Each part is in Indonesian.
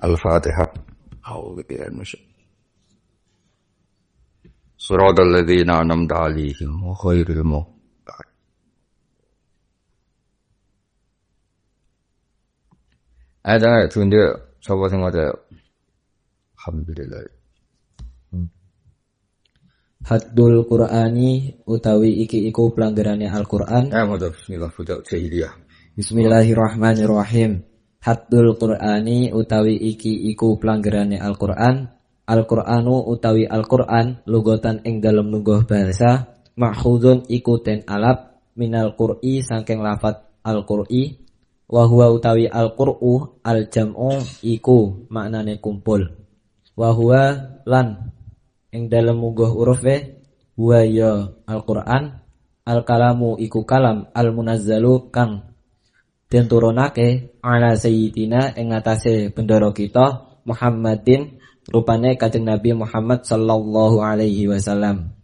Al-Fatihah. A'udzu billahi minasyaitonir Shiratal ladzina an'amta 'alaihim ghairil maghdubi 'alaihim. Ada tunde sapa sing maca? Alhamdulillah. Haddul Qur'ani utawi iki iku pelanggarane Al-Qur'an. Maca bismillah budak jahiliyah. Bismillahirrahmanirrahim. Haddul Qur'ani utawi iki iku pelanggarane Al-Qur'an. Al-Qur'anu utawi Al-Qur'an lugotan ing dalem lungguh bahasa mahfuzun iku ten alap minal qur'i saking lafat al-qur'i wa huwa utawi al-qur'u al-jam'u iku maknane kumpul wa huwa lan ing dalem lungguh urufe wa ya Al-Qur'an al-kalamu iku kalam al-munazzalu kang den turunake ala sayyidina ing atase bendara kita Muhammadin rupane Kanjeng Nabi Muhammad sallallahu alaihi wasallam.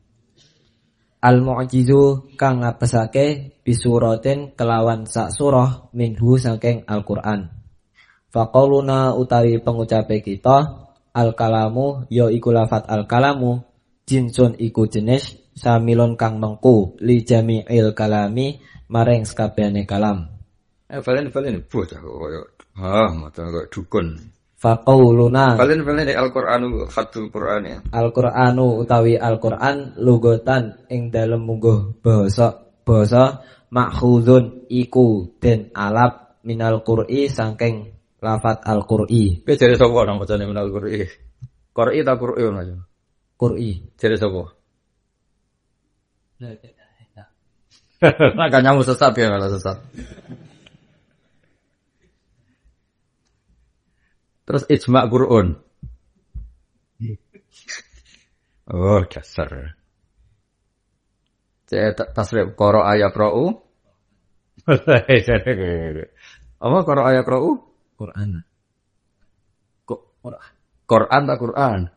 Al-mu'jizu kang ngapesake bisuratin kelawan sak surah minhu saking Al-Qur'an. Faqauluna utawi pengucape kita al-kalamu ya iku lafat al-kalamu jinsun iku jenis samilun kang mengku li jami'il kalami maring sakabehane kalam. Valen bocah koyo mata koyo dukun. Faqauluna Valen Al-Qur'anu khatul Qur'an ya. Al-Qur'anu utawi Al-Qur'an lugotan ing dalem mungguh basa makhuzun iku den alap minal qur'i saking lafat al-qur'i. Kowe jare sapa nang bacane minal qur'i? Qur'i ta qur'i aja. Qur'i. Jare sapa? Nah, kanyamu sesat ya malah sesat. Terus ijma' Qur'an. Oh, dasar. Tasrif qara ayaqra'u. Apa qara ayaqra'u? Qur'an. Qur'an ta Qur'an?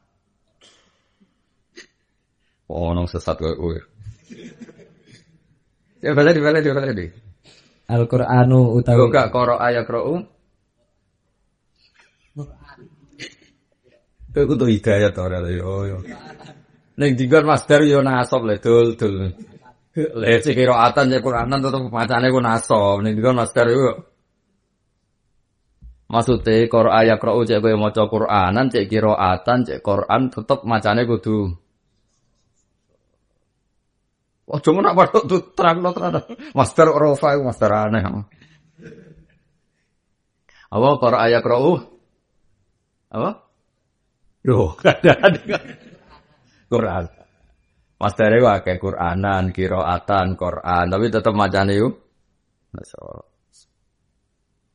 Oh, nang sesat kowe. Ya balik. Al-Qur'anu utawi Kok qara ayaqra'u? Kowe kudu hidayah to ora yo. Ning dinggon master yo nasab le dul. Le sik qiraatan ya Qur'anan tetep macane ku nasab. Ning dinggon master yo. Maksude qira ayat qra'u cek kowe maca Qur'anan, cek qiraatan, cek Qur'an tetep macane kudu. Ojo menak padha terangno tenan. Master Rafa iku master aneh. Apa qira ayat qra'u? Apa? Loh, kadang Quran. Mastere wae akeh Qur'anan, qiraatan, Qur'an, tapi tetep macane yo.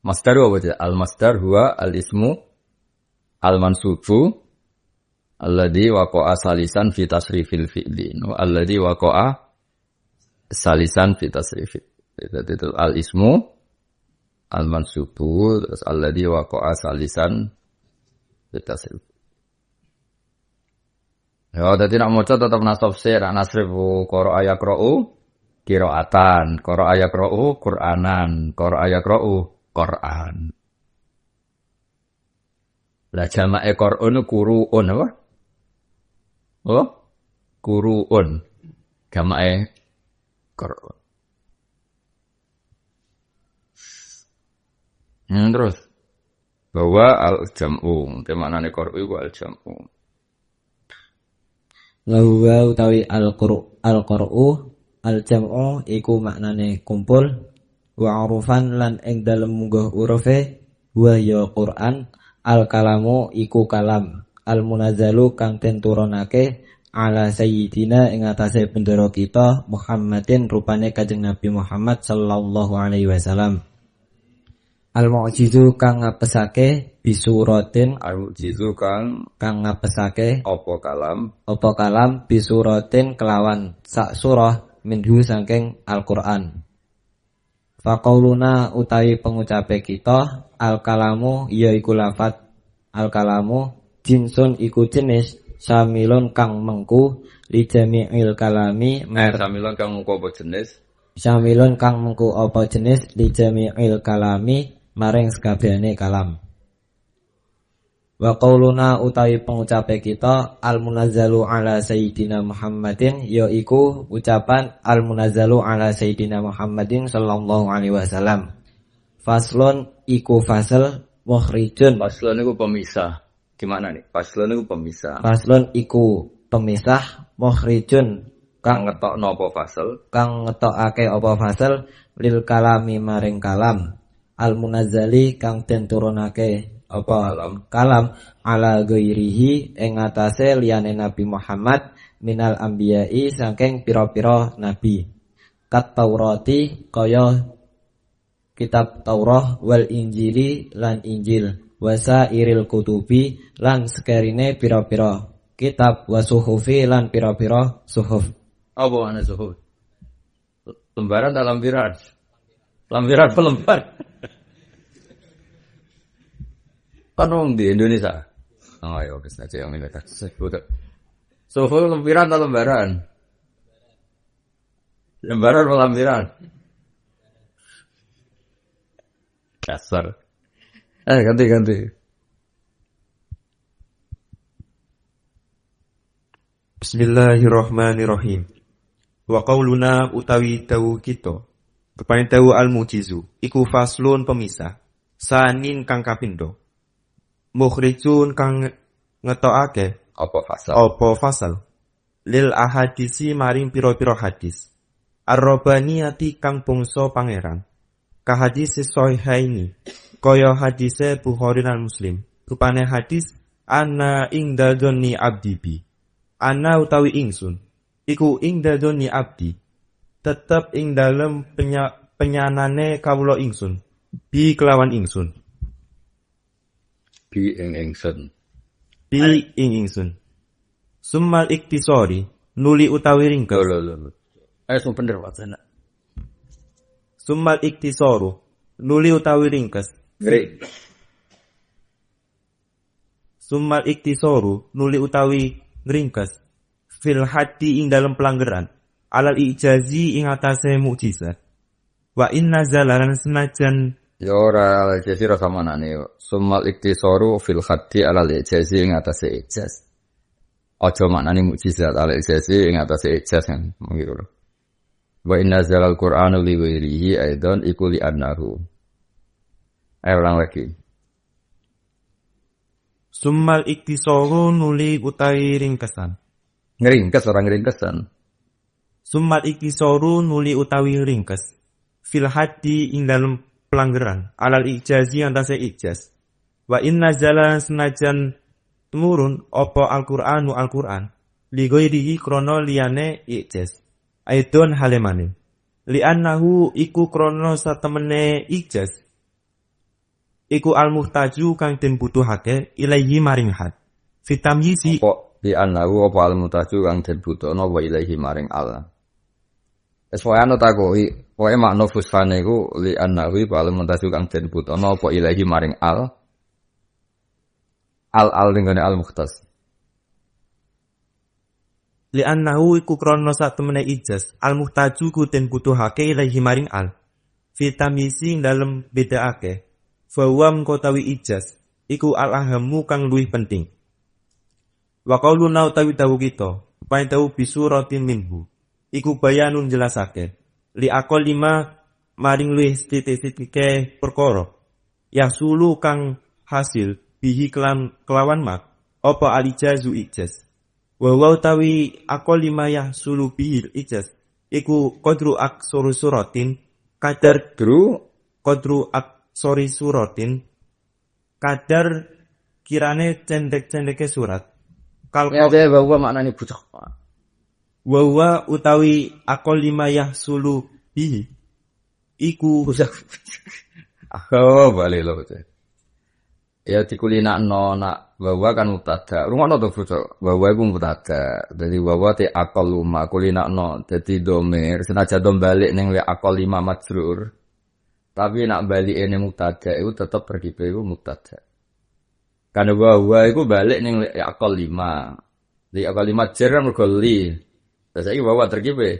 Masdar apa aja? Al-masdar huwa al-ismu al-mansubu alladhi waqa'a salisan fi tasrifil fi'li. Alladhi waqa'a salisan fi tasrifil. Itu al-ismu al-mansubu terus alladhi waqa'a salisan fi tasrifil. Ya, dadi nak maca tetep nasab sir, nasrifu qara ayaqra'u qiraatan, qara ayaqra'u Qur'anan, qara ayaqra'u Qur'an. Lah jamake Qur'an Qur'un apa? Oh? Qur'un. Jamake Qur'an. Terus bahwa al-jam'u, temanane Qur'u iku al-jam'u. Lawa utawi al-qur'u al-jam'u iku maknane kumpul wa urufan lan ing dalem mungguh urufe wa ya Qur'an al-kalamu iku kalam al-munazzalu kang den turunake ala sayyidina ing atase bendera kita Muhammadin rupane Kanjeng Nabi Muhammad sallallahu alaihi wasallam. Al-mu'jizu kang ngapesake bisuratin Al-mu'jizu kang ngapesake apa kalam bisuratin kelawan sak surah minhu saking Al-Qur'an. Faqauluna utawi pengucape kita al-kalamu ya iku lafat al-kalamu jinsun iku jenis samilun kang mengku li jami'il kalami samilun kang mengku apa jenis? Samilun kang mengku apa jenis li jami'il kalami maring sakabehane kalam. Wa qauluna utawi pengucape kita al-munazzalu ala sayyidina Muhammadin yaiku ucapan al-munazzalu ala sayyidina Muhammadin sallallahu alaihi wasallam. Faslun iku fasal mukhrijun. Faslun iku pemisah. Gimana nih? Faslun iku pemisah. Faslun iku pemisah mukhrijun Kang ngetokno apa fasal? Kang ngetokake apa fasal lil kalami maring kalam al-munazzali kang den turunake apa kalam ala ghairihi ing atase liyane Nabi Muhammad minal anbiya'i saking pira-pira nabi kat Taurati kaya kitab Taurah wal Injili lan Injil wasa iril kutubi lan sekerine pira-pira kitab wasuhufi lan pira-pira suhuf. Apa ana suhuf? Lembaran tak lampiran? Lampiran pelembar. Kan wong di Indonesia. Oh ayo wis aja yang minta sebut. Suhuf lempiran atau lembaran? Lembaran atau lampiran? Kasar. Ganti. Bismillahirrahmanirrahim. Wa qauluna utawi dawu kita. Keparing dawu al-mujizu iku faslun pemisah. Sanin kang kapindo. Mukhrijun kang ngetokake Apa fasal? apa fasal. Lil ahadisi maring pira-pira hadis. Ar-Rabbaniyati kang bangsa pangeran. Ka hadis sahihaini. Kaya hadise Bukhari lan Muslim. Rupane hadis ana ing dadoni abdi bi. Ana utawi ingsun. Iku ing dadoni abdi. Tetep ing dalem penyanane kawula ingsun. Bi kelawan ingsun. Bi ing ingsun. Bi ing ingsun. Summal iktisori nuli utawi ringkes. Lho. Sing bener wacana. Summal iktisoru nuli utawi ringkes. Ngri. Summal iktisoru nuli utawi ringkes. Fil hati ing dalam pelanggaran. Alal ijazi ing atase mukjizat. Wa inna zalalan senajan Ya ora al ijaz ora samanane. Sumal iktisaru fil khatti alal ijaz ing atase ijaz. Aja maknane mukjizat al ijaz ing atase ijaz kan mengiru. Wa inna zalal qur'anu li ghairihi aidan iku li annahu. Ayo ulang lagi. summal iktisoru nuli utawi ringkesan. Ngeringkes orang ngeringkesan. Summal iktisoru nuli utawi ringkes. Fil hadi ing dalem pelanggaran. Alal ijazi antase ijaz. Wa inna zalan senajan temurun opo Al-Qur'anu Al-Qur'an. Li ghairihi krono liyane ijaz. Aidon halemane. Li annahu iku krono satemene ijaz. Iku al-muhtaju kang den butuhake ilaihi maring had. Fitamyizi Apa di annahu apa al-mutaju kang den butuhna wa ilaihi maring Allah. Wis pokoke ana takoki, pokoke makna fusfane iku li annahu apa al-mutaju kang den butuhna apa ilaihi maring al. Al dingane al-mukhtas. li annahu iku krono satemene ijaz. Al-muhtaju ku den butuhake ilaihi maring al. Fitamyizi dalem bedaake. Fawam kotawi ijaz. Iku al-ahamu kang luwih penting. Wa qauluna utawi dawu kita, pae dawu bisuratin minhu. Iku bayanun jelasake. Li akol lima maring luwih titik-titike perkara. Yasulu kang hasil bihi kelawan mak apa alijazu ijaz. Wa utawi akol lima yasulu bihi ijaz. Iku qadru aksori suratin kadar qadru aksori suratin kadar kirane cendek-cendeke surat. Ya bahwa maknane butuh. Wa utawi akol lima yahsulu bihi iku Oh, balik lho. Ya dikulinakno nak bahwa kan mutada. Rungono to bocah. Bahwa iku mutada. Dadi bahwa te akal luma kulinakno dadi domir senajan dom balik ning le akal lima majrur. Tapi nak balik ning mutada iku tetep terkipe iku mutada. Karena bahwa iku balik ning le akal lima. Di akal lima jar kan mergo li. Terus saiki bahwa terkipe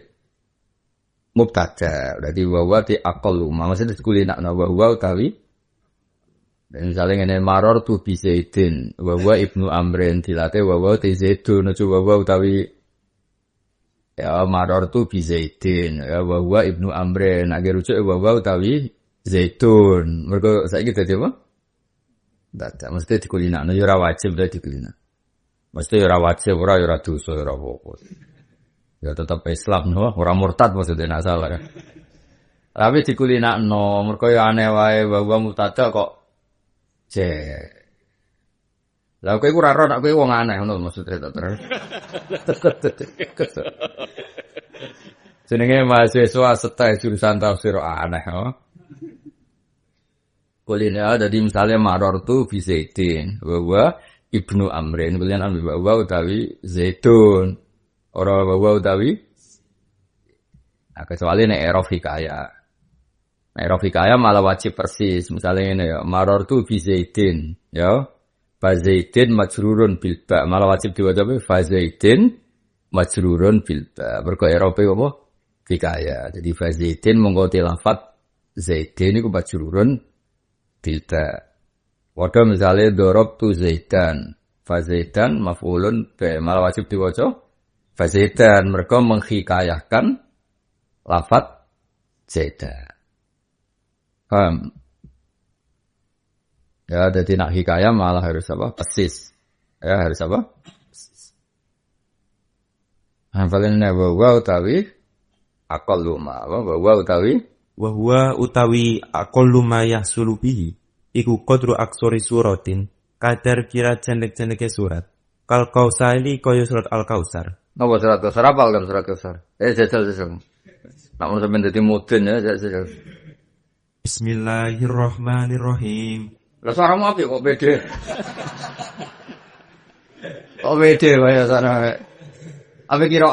mubtada. Dadi bahwa te akal luma maksudnya dikulinakno bahwa utawi Dan misalnya ngene maror tu bi Zaidin, wa ibnu Amrin dilate wa te Zaidun, aja wa utawi ya maror tu bi Zaidin, ya wa ibnu Amrin, nek rujuk wa utawi Zaidun. Mergo saiki dadi apa? Dadi mesti dikulinakno ya ora wajib dadi dikulinak. Mesti ya ora wajib, ora ya ora dosa, ya ora apa-apa. Ya tetep Islam no, ora murtad maksudnya nek salah. Tapi dikulinakno, mergo ya aneh wae wa mubtada kok cek. Lah kowe ora ora nek kowe wong aneh ngono maksudnya to terus. Jenenge mahasiswa setai jurusan tafsir aneh oh. Kulina dadi misalnya maror tu bi Zaidin wa ibnu Amrin kulian ambil wa utawi Zaidun. Ora wa utawi kecuali nek i'raf hikayah. I'raf hikayah malah wajib persis. Misalnya ini ya, maror tu bi Zaidin, ya. Fa Zaidin majrurun bil ba. Malah wajib diwaca apa? Fa Zaidin majrurun bil ba. Mergo i'raf apa? Hikayah. Jadi fa Zaidin monggo lafat Zaidin iku majrurun bil ba. Padha misale dorob tu Zaidan. Fa Zaidan maf'ulun bi. Malah wajib diwaca fa Zaidan mergo menghikayahkan lafat Zaidan. Paham? Ya, jadi nak hikayah malah harus apa? Persis. Ya, harus apa? Hafalinnya wa utawi aqallu ma. Wa utawi Wa huwa utawi aqallu ma yahsulu bihi iku qadru aksori suratin kadar kira jendek-jendeke surat. Kal kausali kaya surat Al-Kausar. napa surat Kausar apal kan surat Kausar? Jajal. Nak mau sampeyan dadi mudin ya jajal. Bismillahirrahmanirrahim. Lah suaramu apik kok pede. Kok pede wae sana. Apa kira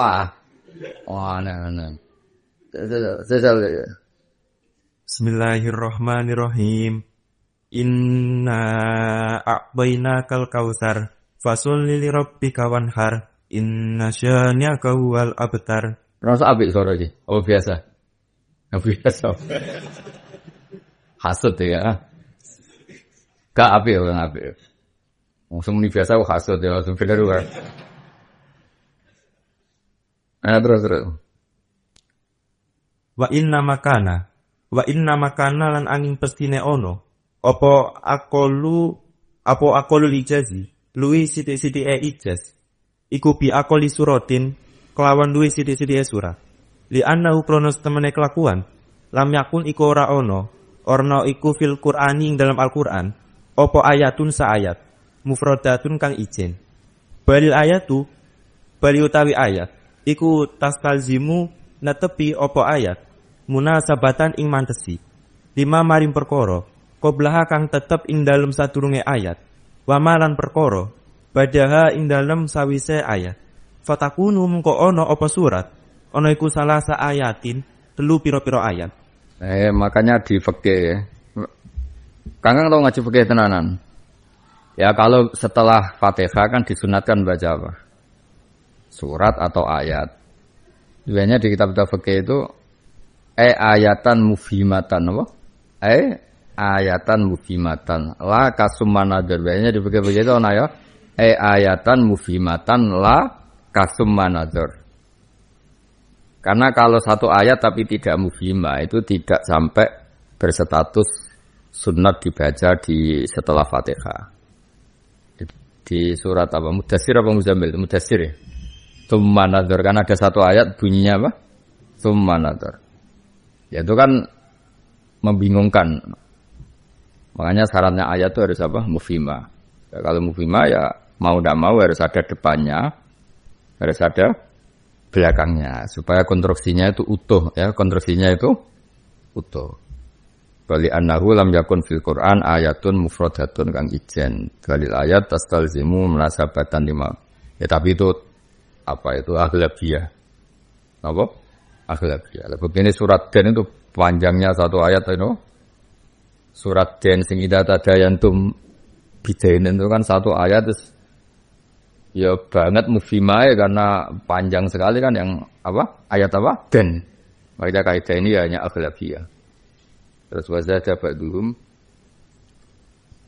Wah, aneh. Jajal. Bismillahirrahmanirrahim. Inna a'bainakal kausar fasolli li rabbika wanhar inna syani'aka huwal abtar. Rasa apik suara iki. Apa biasa? Biasa. Hasud ya. Gak apik orang apik. Langsung muni biasa kok hasud ya langsung beda luar. Terus. Wa inna makana lan angin pestine ono. Apa akolu lijazi luwi sithik-sithike ijaz. Iku bi akoli suratin kelawan luwi sithik-sithike surat. Li annahu kronos temene kelakuan lam yakun iku ora ono. Orno iku fil Qur'ani ing dalam Al-Qur'an. Apa ayatun sa ayat mufradatun kang ijen. Bali utawi ayat iku tastalzimu netepi apa ayat munasabatan ing mantesi. 5 maring perkara qoblaha kang tetep ing dalem sadurunge ayat. Wa malan perkara badaha ing dalem sawise ayat. Fatakunu mengko ana apa surat? Ana iku salah sa ayatin 3 pira-pira ayat. Makanya di fikih Kangkang tau ngaji fikih tenanan. Ya kalau setelah Fatihah kan disunatkan baca apa? Surat atau ayat. Biasanya di kitab-kitab fikih itu ayatan mufhimatan apa? Ayatan mufhimatan la kasummanadzar. Biasanya di fikih itu ana ya ayatan mufhimatan la kasummanadzar. Karena kalau satu ayat tapi tidak mufhimah itu tidak sampai berstatus sunat dibaca di setelah Fatihah. Di surat apa? Mudassir apa Muzammil? Mudassir ya. Tsumma nadzar kan ada satu ayat bunyinya apa? Tsumma nadzar. Ya itu kan membingungkan. Makanya syaratnya ayat itu harus apa? Mufhimah. Ya, kalau mufhimah ya mau tidak mau harus ada depannya, harus ada belakangnya supaya konstruksinya itu utuh ya, konstruksinya itu utuh. Bali annahu lam yakun fil Qur'an ayatun mufradatun kang ijen. Dalil ayat tastalzimu munasabatan lima. Ya tapi itu apa itu aghlabiyah. Apa? Aghlabiyah. Begini surat Den itu panjangnya satu ayat itu. Surat Den sing idza tadayantum bidain itu kan satu ayat terus ya banget mufhimah karena panjang sekali kan yang apa? Ayat apa? Den. Maka kaidah ini hanya aghlabiyah. Terus wazada ba'duhum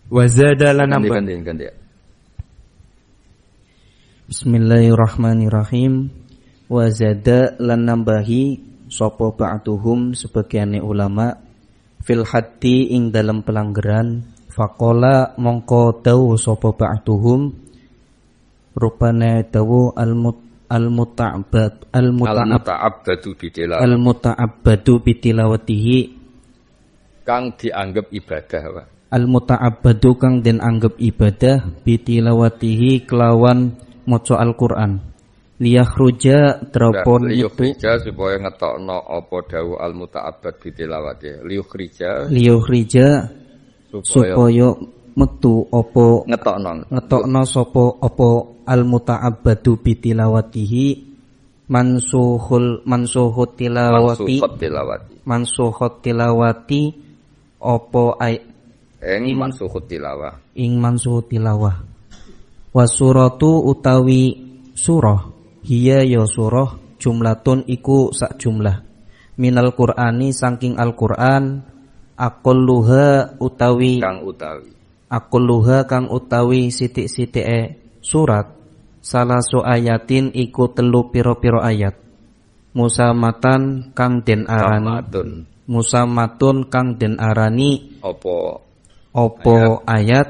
Wa zada lan nambah. Ganti. Bismillahirrahmanirrahim. Wa zada lan nambahi sapa ba'duhum sebagiane ulama fil haddi ing dalam pelanggaran faqala mongko dawu sapa ba'duhum rupane dawu al-muta'abbadu bitilawatihi kang dianggap ibadah apa? Al-muta'abbadu kang den anggap ibadah bitilawatihi kelawan maca Al-Qur'an liyakhruja tropon itu supaya ngetokno apa dawu al-muta'abbad bitilawati liyukhrija supaya metu apa ngetokno sapa apa al-muta'abbadu bitilawatihi mansuhut tilawati apa ing mansuhut tilawah wasuratu utawi surah hiya ya surah jumlatun iku sak jumlah minal qur'ani saking Al-Qur'an aqalluha kang utawi sithik-sithike surat salasu ayatin iku telu pira-pira ayat musamatan kang den arani apa ayat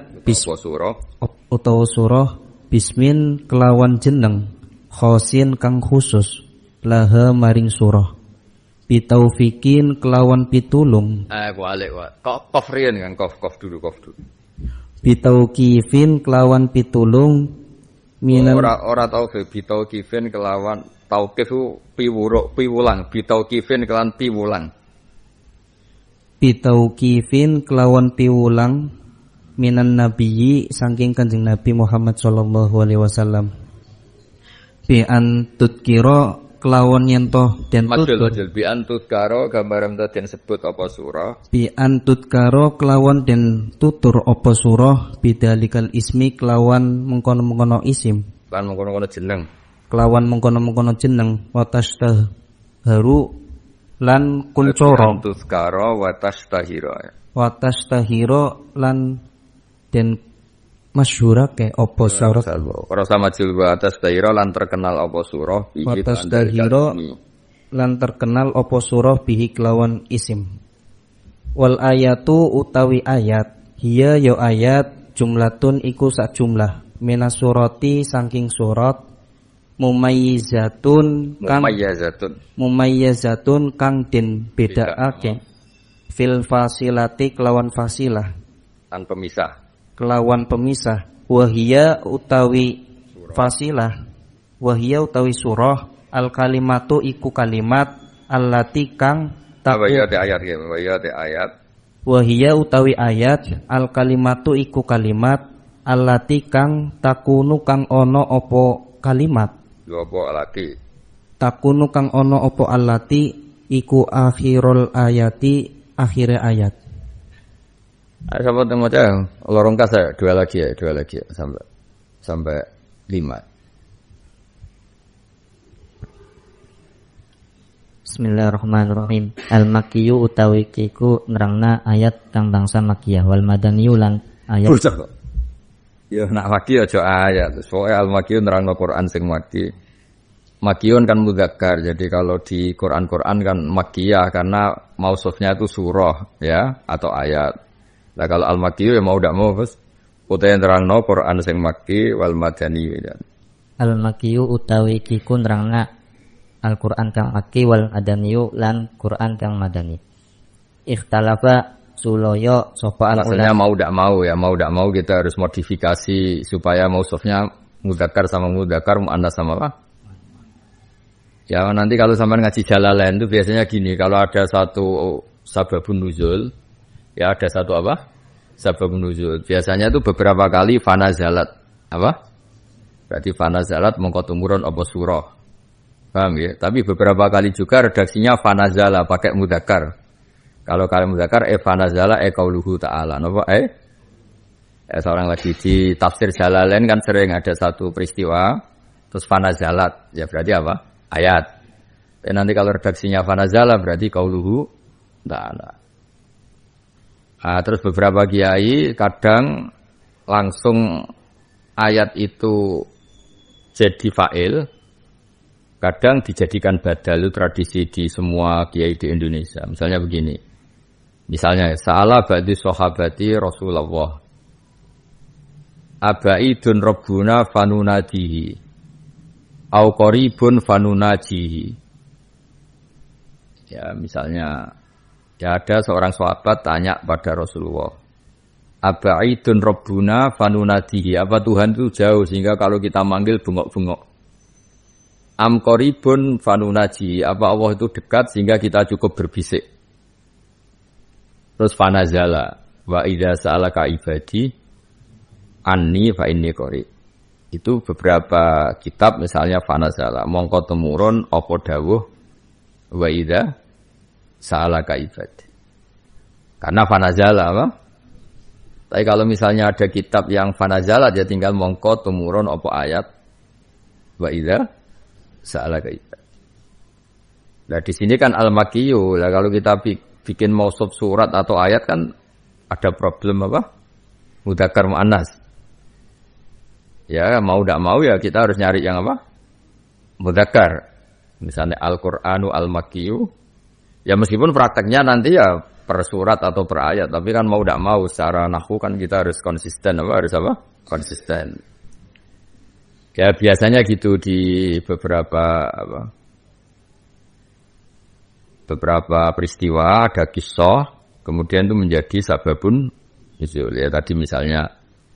utawa surah bismin kelawan jeneng khosin kang khusus laha maring surah bitaufikin kelawan pitulung kof riyen kan kof dulu bitaukifin kelawan pitulung minan ora taufik bitaukifin kelawan taukif piwulang bitaukifin kelawan piwulang minan nabiyyi saking Kanjeng Nabi Muhammad sallallahu alaihi wasallam bi antut kira kelawan yen toh den tutur bi antut karo gambaran den sebut apa surah bi antut karo kelawan den tutur apa surah bidalikal ismi kelawan mengkono-mengkono isim lan mengkono-mengkono jeneng kelawan mengkono-mengkono jeneng watastahharu lan kuncoro antut karo watastahiro lan den masyhurake apa surah ora sama jilwa atas daira lan terkenal apa surah atas daira lan terkenal apa surah bihi kelawan isim wal ayatu utawi ayat hiya ya ayat jumlatun iku sak jumlah minas surati saking surat mumayyizatun kang den bedakake fil fasilati kelawan fasilah tan pemisah wahia utawi fasilah wahia utawi surah al kalimatu iku kalimat allati kang wahia utawi ayat al kalimatu iku kalimat allati kang takunu kang ono opo kalimat takunu kang ono opo allati iku akhirul ayati akhire ayat. Siapa yang mau lorong kas ya, dua lagi ya sampai 5. Bismillahirrahmanirrahim. Al-Makkiyu utawi kiku nerangna ayat kang bangsa Makkiyah wal Madaniyu lan ayat. Ya nak Makki aja ayat. Soale Al-Makkiyu nerangno Quran sing Makki. Makkiyun kan mudzakkar. Jadi kalau di Quran kan Makkiyah karena mausufnya itu surah ya atau ayat. Nah kalau al-Makki ya mau ndak mau bos, utai nerangno Quran sing Makki wal Madani. Al-Makki utawi kiku nerangna Al-Quran kang Makki wal Madani lan Quran kang Madani. Ikhtalafa suloyo sapa al-ulama. Maksudnya mau ndak mau kita harus modifikasi supaya mausufnya mudzakkar sama mudzakkar, muannas sama apa? Ya nanti kalau sampean ngaji Jalalain itu biasanya gini, kalau ada satu sababun nuzul, ya ada satu apa? Sababun nuzul. Biasanya itu beberapa kali fanazalat. Apa? Berarti fanazalat mongko tumurun apa surah. Paham ya? Tapi beberapa kali juga redaksinya fanazala pakai mudzakkar. Kalau kalian mudzakkar fanazala qauluhu ta'ala. Napa seorang lagi di tafsir Jalalain kan sering ada satu peristiwa terus fanazalat. Ya berarti apa? Ayat. Dan nanti kalau redaksinya fanazala berarti qauluhu ta'ala. Terus beberapa kiai kadang langsung ayat itu jadi fa'il, kadang dijadikan badal. Itu tradisi di semua kiai di Indonesia. Misalnya begini. Misalnya, sa'ala ba'di sahabati Rasulullah. Abaidun rabbuna fanunadihi. Au qaribun fanunajihi. Ya, misalnya, ya ada seorang sahabat tanya pada Rasulullah. Abaidun rabbuna fanunadihi. Apa Tuhan itu jauh sehingga kalau kita manggil bengok-bengok. Am qaribun fanunajihi. Apa Allah itu dekat sehingga kita cukup berbisik. Terus fanazala wa idza sa'alaka ibadi anni fa inni qarib. Itu beberapa kitab misalnya fanazala mongko temurun apa dawuh wa idza sa'alaka ibadi. Karena fanazala apa? Tapi kalau misalnya ada kitab yang fanazala dia tinggal mongko temurun apa ayat wa idza sa'alaka ibadi. Nah di sini kan al-makiyyu. Lah kalau kita bikin mausuf surat atau ayat kan ada problem apa? Mudzakkar muannas. Ya mau tidak mau ya kita harus nyari yang apa? Mudzakkar. Misalnya Al-Qur'anu al-Makkiyyu. Ya meskipun prakteknya nanti ya per surat atau per ayat, tapi kan mau tidak mau secara nahwu kan kita harus konsisten apa? Harus apa? Konsisten. Ya biasanya gitu di beberapa peristiwa ada kisah kemudian itu menjadi sababun nuzul. Ya tadi misalnya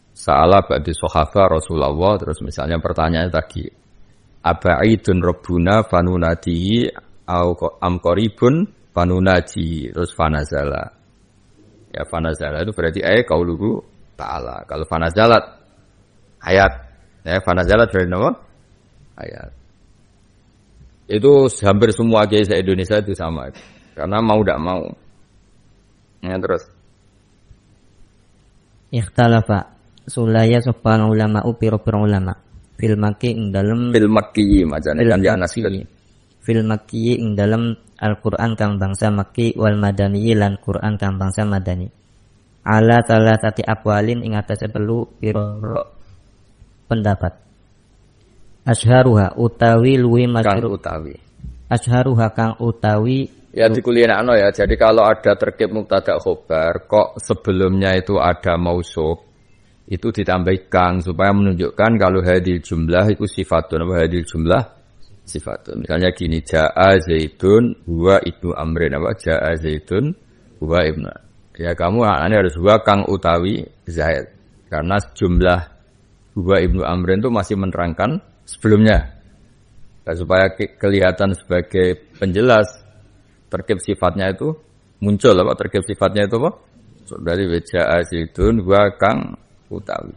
sa'ala ba'di sahabah Rasulullah, terus misalnya pertanyaannya tadi abaidun rabbuna fanunadihi au am qaribun fanunaji, terus fanazala. Ya fanazala itu berarti qauluhu ta'ala. Kalau fanazalat ayat, ya fanazalat berarti apa? Ayat. Itu hampir semua kiai se-Indonesia itu sama. Karena mau tidak mau. Ya terus. Ikhtalafa sulaya sopan ulama piro-piro ulama. Fil maki ing dalem Fil makki macane kan ya anas Fil maki ing dalem Al-Qur'an kang bangsa Makki wal Madani lan Qur'an kang bangsa Madani. Ala salasati aqwalin ing atase perlu piro pendapat. Asharuha utawi luwi masyhur utawi. Asharuha kang utawi Ya dikuliahno ya. Jadi kalau ada terkib mubtada khobar kok sebelumnya itu ada mausuf, itu ditambahi kang supaya menunjukkan kalau hadil jumlah itu sifatun. Apa hadil jumlah? Sifatun. Misalnya gini, jaa zaidun huwa ibnu amrin. Apa jaa zaidun huwa ibnu. Ya kamu ini harus huwa kang utawi zaid. Karena jumlah huwa ibnu amrin itu masih menerangkan sebelumnya. Dan supaya kelihatan sebagai penjelas terkib sifatnya itu muncul apa terkib sifatnya itu apa? Dari jaa zaidun huwa kang utawi.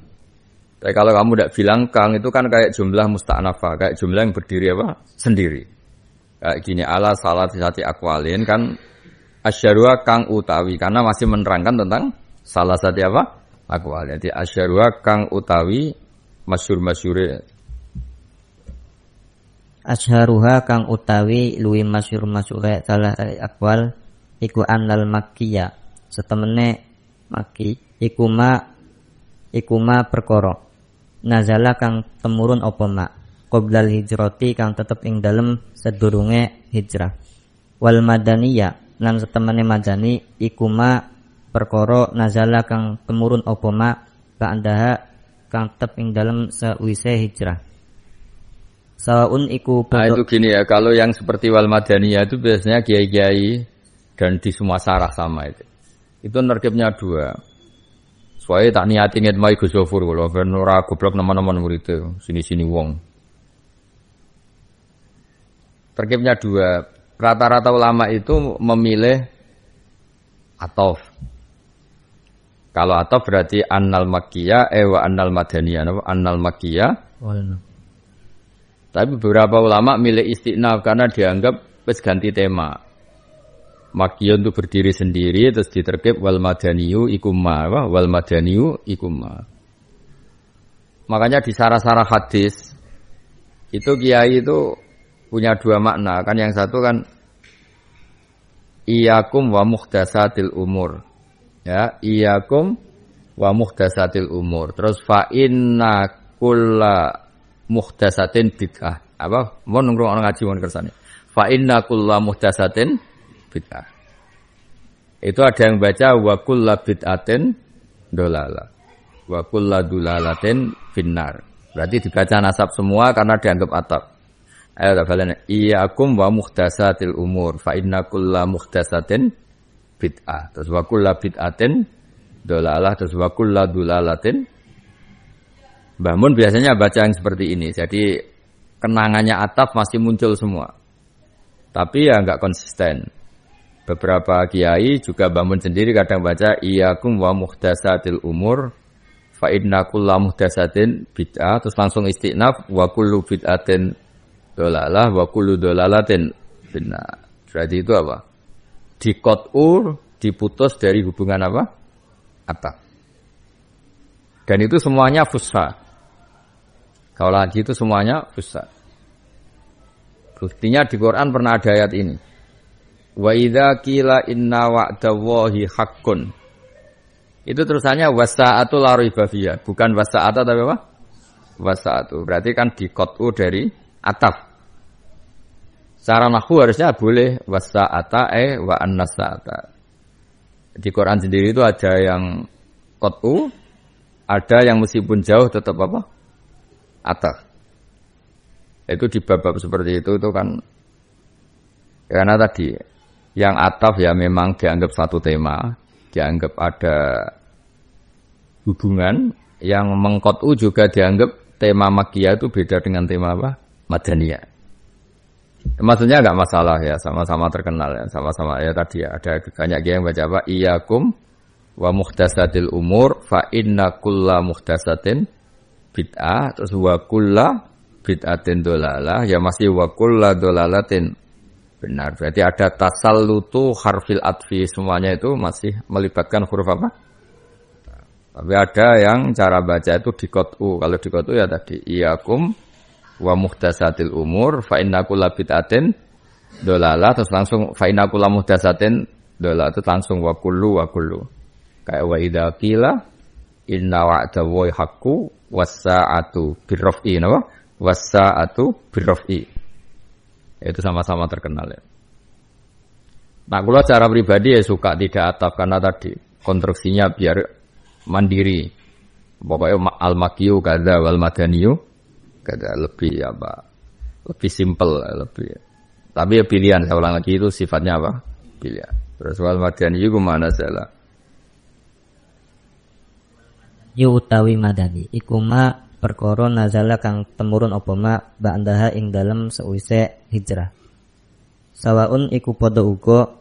Tapi kalau kamu tidak bilang kang itu kan kayak jumlah musta'nafah, kayak jumlah yang berdiri apa? Sendiri. Kayak gini ala salasati aqwalin kan asyarua kang utawi karena masih menerangkan tentang salasati apa? Aqwal. Jadi asyarua kang utawi masyhur-masyhure. Asharuha kang utawi luwi masyhur-masyhure salah aqwal iku annal makkiyah. Setemene Makki iku ma perkara nazala kang temurun apa mak qoblal hijrati kang tetep ing dalem sedurunge hijrah wal madaniyah lan setemene madani iku ma perkara nazala kang temurun apa mak ba'daha kang tetep ing dalem sawise hijrah saun iku itu gini ya, kalau yang seperti wal madaniyah itu biasanya kiai-kiai dan di semua sarah sama itu nerkibnya dua. Soalnya tak niati nget mai Gus Zofur kalau ben ora goblok nama-nama murid itu sini-sini wong. Terkibnya dua. Rata-rata ulama itu memilih atof. Kalau atof berarti annal makkiyah wa annal madaniyah. Annal makkiyah. Tapi beberapa ulama milih istinaf karena dianggap wis ganti tema. Makkiyah itu berdiri sendiri terus diterkib wal madaniyu ikumma wal madaniyu ikumma. Makanya di sarah-sarah hadis itu kiai itu punya dua makna kan, yang satu kan iyakum wa muhdatsatil umur. Ya, iyyakum wa muhdatsatil umur. Terus fa inna kulla muhdatsatin bid'ah. Apa? Mun ngrungokno ngaji mun kersane. Fa inna kulla muhdatsatin bid'ah. Itu ada yang baca wa kulla bid'atin dolalah. Wa kulla dolalatin finnar. Berarti dibaca nasab semua karena dianggap atap. Ayo ta balen iyyakum wa muhdatsatil umur fa inna kulla muhdatsatin bid'ah. Terus wa kulla bid'atin dolalah, terus wa kulla dolalatin. Mbah Mun biasanya baca yang seperti ini. Jadi kenangannya ataf masih muncul semua. Tapi ya enggak konsisten. Beberapa kiai juga Mbah Mun sendiri kadang baca iyyakum wa muhdatsatil umur fa inna kulla muhdatsatin bid'ah, terus langsung istinaf wa kullu bid'atin dolalah wa kullu dolalatin finnar. Berarti itu apa? Diqat'u, diputus dari hubungan apa? Ataf. Dan itu semuanya fusha. Kalau lagi itu semuanya fusha. Buktinya di Quran pernah ada ayat ini. Wa idza qila inna wa'dallahi haqqun. Itu terusannya wasa'atu la raiba fiha, bukan wasa'ata tapi apa? Wasa'atu. Berarti kan diqat'u dari ataf. Secara nahwu harusnya boleh wasa'ata wa annasa'ata. Di Quran sendiri itu ada yang qat'u, ada yang meskipun jauh tetap apa? Ataf. Itu di bab-bab seperti itu kan karena tadi yang ataf ya memang dianggap satu tema, dianggap ada hubungan. Yang mengqat'u juga dianggap tema Makkiyah itu beda dengan tema apa? Madaniyah. Maksudnya enggak masalah ya, sama-sama terkenal ya, sama-sama ya tadi ya ada banyak yang baca apa? Iyyakum wa muhdatsatil umur fa inna kulla muhdatsatin bid'ah, terus wa kulla bid'atin dolalah, ya masih wa kulla dolalatin benar. Berarti ada tasallutu harfil atfi, semuanya itu masih melibatkan huruf apa? Tapi ada yang cara baca itu diqat'u. Kalau diqat'u ya tadi iyyakum wa muhdatsatil umur fa inna kulla bid'atin dolalah, terus langsung fa inna kulla muhdatsatin dolalah, itu langsung wa kullu. Kayak wa idza qila inna wa'dallahi haqqu was-sa'atu birraf'i, napa? Was-sa'atu birraf'i. Itu sama-sama terkenal ya. Nah, kalau cara pribadi ya suka tidak ataf karena tadi konstruksinya biar mandiri. Pokoknya al-makkiyu kada wal madaniyu kada, lebih apa? Lebih simpel, lebih. Tapi ya pilihan, saya ulang lagi itu sifatnya apa? Pilihan. Terus wal madaniyu kemana salah? Yu utawi madani iku ma perkara nazala kang temurun apa ma ba'daha ing dalem sawise hijrah. Sawaun iku padha uga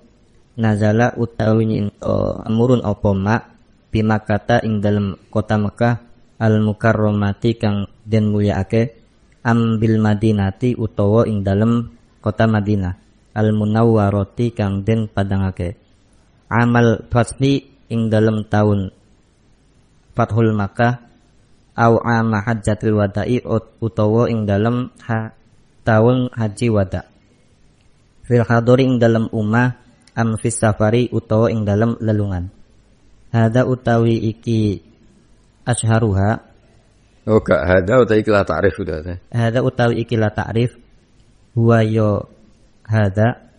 nazala utawi temurun apa ma bimakata ing dalem kota Mekah al mukarramati kang den mulyaake, ambil madinati utawa ing dalem kota Madinah al munawwarati kang den padangake, amal fasli ing dalem taun Fathul Makkah au ama hajjatil wada'i utawa ing dalem taun haji wada. Fil hadori ing dalem umah am fis safari utawa ing dalem lelungan. Hada utawi iki asharuha. Oh gak hada utawi iki la ta'rif sudah. Hada utawi iki la ta'rif. Huwa yo hada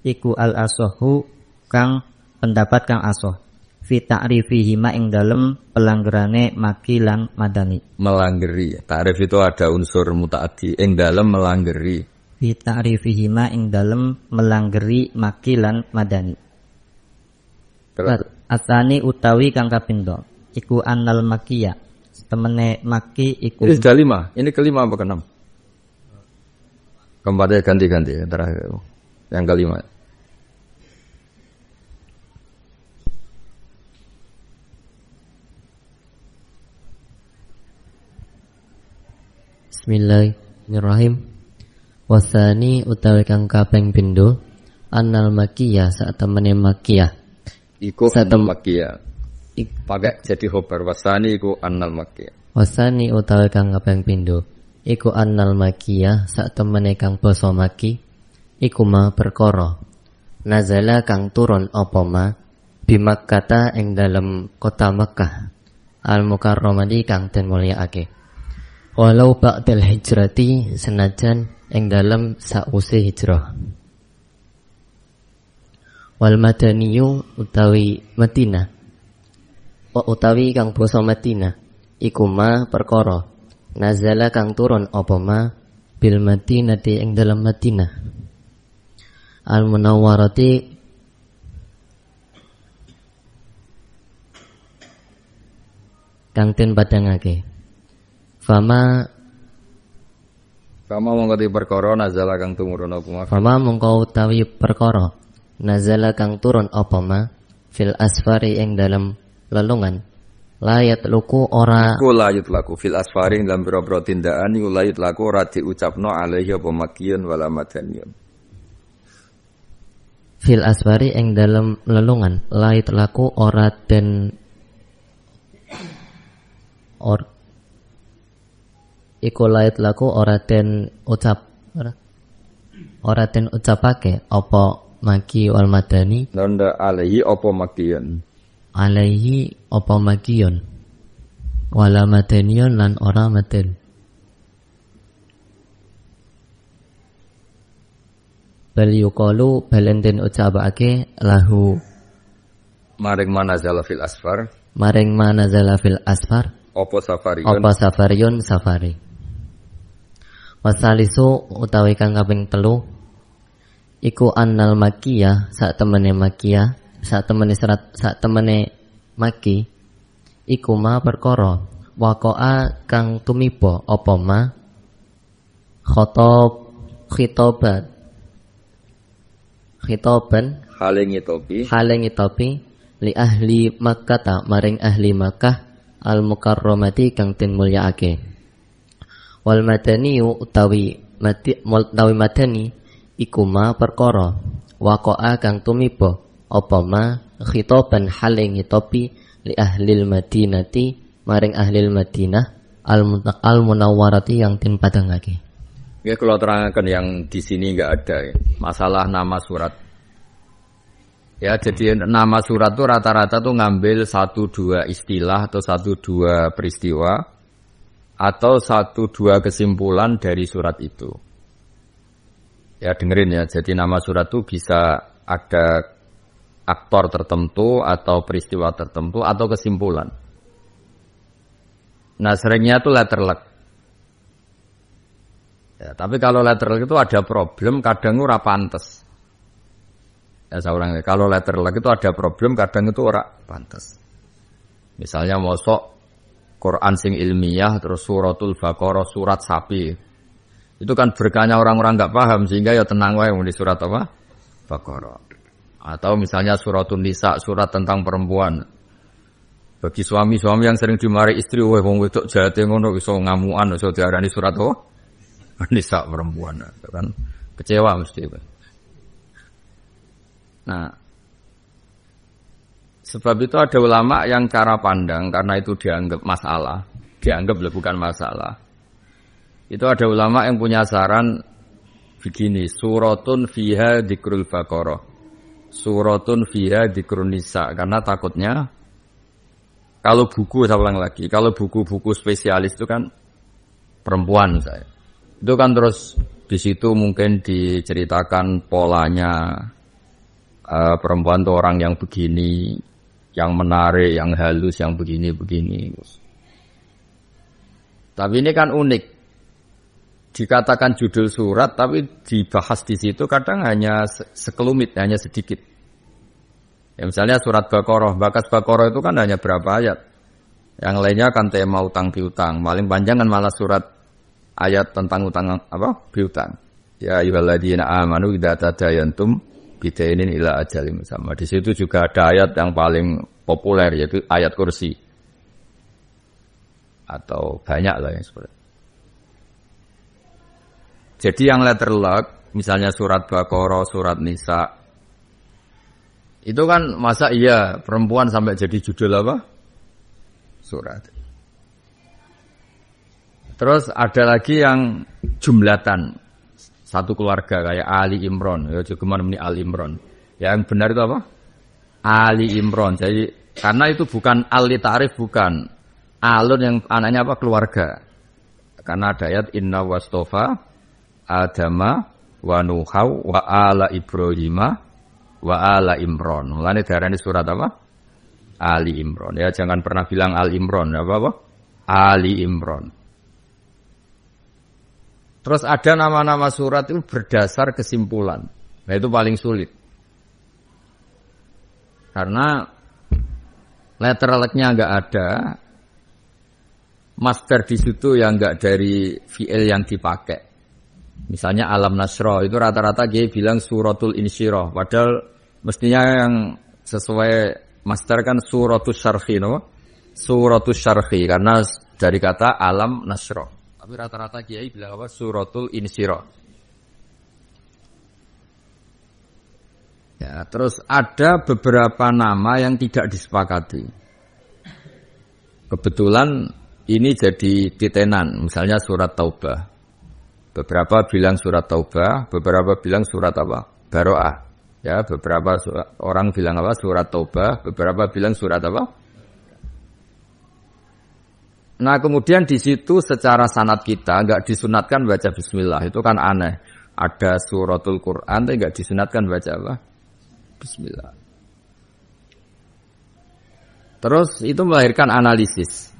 iku al asohu kang pendapat kang asoh. Fi ta'rifihi ma ing dalem pelanggerane maki lan madani. Melanggeri. Ta'rif itu ada unsur mutaaddi ing dalem melanggeri. Fi ta'rifihi ma ing dalem melanggeri maki lan madani. Asani utawi kang kapindho iku annal makiyah. Temene maki iku. Ini sudah 5. Ini kelima apa keenam? Keempatnya ganti-ganti terakhir. Yang kelima. Bismillahirrahmanirrahim. Wasani utawi kang kaping pindho annal makiyah sak temene makiyah. Iku annal makiyah. Pakai jadi khobar wasani iku annal makiyah. Wasani utawi kang kaping pindho iku annal makiyah sak temene kang basa maki iku ma perkara nazala kang turun apa ma bimakkata ing dalam kota Makkah al-mukarramati kang den mulyaake. Walau ba'dal hijrati senajan ing dalam sause hijrah. Wal madaniyu utawi Madinah utawi kang basa Madinah iku ma perkara nazala kang turun apa ma bil Madinati ing dalam Madinah al munawwarati kang den padangake. Fama mongko di perkara nazala kang tumurun apa ma. Fama mongko utawi perkara nazala kang turun apa ma fil asfari ing dalam lelungan layat luku ora Ku layut laku fil asfari dalam biro-biro tindakan iku layut laku ora diucapno alaihi apa makiyun wala madaniyun. fil asfari ing dalam lelungan layat laku ora den iku layat laku ora den ucapake apa maki wal madani Nanda alaihi apa makiyun. alaihi apa makiyun wala madaniyun lan ora madan. Bal yuqalu balen den ucapake lahu Maring manazala fil asfar maring manazala fil asfar apa safariyun. apa safariyun safari. Wasalisu utawi kang kaping 3 iku annal makiyah sak temene makiyah sak temene maki iku ma perkara waqa'a kang tumiba apa ma khitaban halengi topi li ahli Makkah maring ahli Makkah al mukarramati kang den mulyaake. Wal madani utawi madani iku ma perkara waqa'a kang tumiba apa ma khitaban halengi topi li ahlil madinati maring ahlil Madinah al munawwarati yang den padangake. Ya kalau terangkan yang di sini enggak ada ya. Masalah nama surat. Ya jadi nama surat itu rata-rata tuh ngambil 1-2 istilah atau 1-2 peristiwa atau 1-2 kesimpulan dari surat itu. Ya dengerin ya, jadi nama surat itu bisa ada aktor tertentu atau peristiwa tertentu atau kesimpulan. Nah seringnya itu letter luck. Ya, tapi kalau letter luck itu ada problem, kadang ora pantes. Ya saya ulangi, kalau letter luck itu ada problem, kadang itu ora pantes. Misalnya mosok Quran sing ilmiah terus suratul Baqarah surat sapi. Itu kan berkahnya orang-orang enggak paham sehingga ya tenang wae di surat apa? Baqarah. Atau misalnya suratul Nisa, surat tentang perempuan. Bagi suami-suami yang sering dimarahi istri, wah wong wedok jate ngono iso ngamukan iso diarani surat apa? Nisa perempuan. Kan kecewa mesti. Nah, sebab itu ada ulama yang cara pandang karena itu dianggap masalah, dianggap bukan masalah. Itu ada ulama yang punya saran begini, suratun fiha dzikrul Baqarah. Suratun fiha dzikrun Nisa, karena takutnya kalau buku saya ulang lagi, kalau buku-buku spesialis itu kan perempuan saya. Itu kan terus di situ mungkin diceritakan polanya perempuan itu orang yang begini, yang menarik, yang halus, yang begini-begini. Tapi ini kan unik. Dikatakan judul surat, tapi dibahas di situ kadang hanya sekelumit, hanya sedikit. Ya, misalnya surat Baqarah, bakas Baqarah itu kan hanya berapa ayat. Yang lainnya kan tema utang piutang. Paling panjang kan malah surat ayat tentang utang apa? Piutang. Ya ayyuhalladzina amanu idza tadayantum bidainin ila ajalin musamma. Di situ juga ada ayat yang paling populer yaitu ayat kursi. Atau banyak lah yang seperti itu. Jadi yang letter luck, misalnya surat Baqarah, surat Nisa, itu kan masa iya perempuan sampai jadi judul apa? Surat. Terus ada lagi yang jumlatan, satu keluarga kayak Ali Imran, ya juga ini Ali Imran. Yang benar itu apa? Ali Imran. Jadi karena itu bukan ali ta'rif, bukan alun yang anaknya apa, keluarga. Karena ada ayat inna wastofa Adama wa Nuhau wa ala Ibrahima wa ala Imran. Mulane diarani surat apa? Ali Imran. Ya jangan pernah bilang Al Imran, apa? Ali Imran. Terus ada nama-nama surat itu berdasar kesimpulan. Nah itu paling sulit. Karena letterleknya enggak ada, master di situ yang enggak dari fi'il yang dipakai. Misalnya Alam Nasra itu rata-rata dia bilang suratul insyirah. Padahal mestinya yang sesuai master kan suratul syarhi, no? Suratul syarhi karena dari kata Alam Nasra. Tapi rata-rata kiai bilang apa? Suratul insyirah. Ya, terus ada beberapa nama yang tidak disepakati. Kebetulan ini jadi titenan, misalnya surat Taubah. Beberapa bilang surat Taubah, beberapa bilang surat apa? Baro'ah. Ya, beberapa orang bilang apa? Surat Taubah, beberapa bilang surat apa? Nah, kemudian di situ secara sanad kita enggak disunatkan baca bismillah. Itu kan aneh. Ada suratul Quran tapi enggak disunatkan baca apa? Bismillah. Terus itu melahirkan analisis.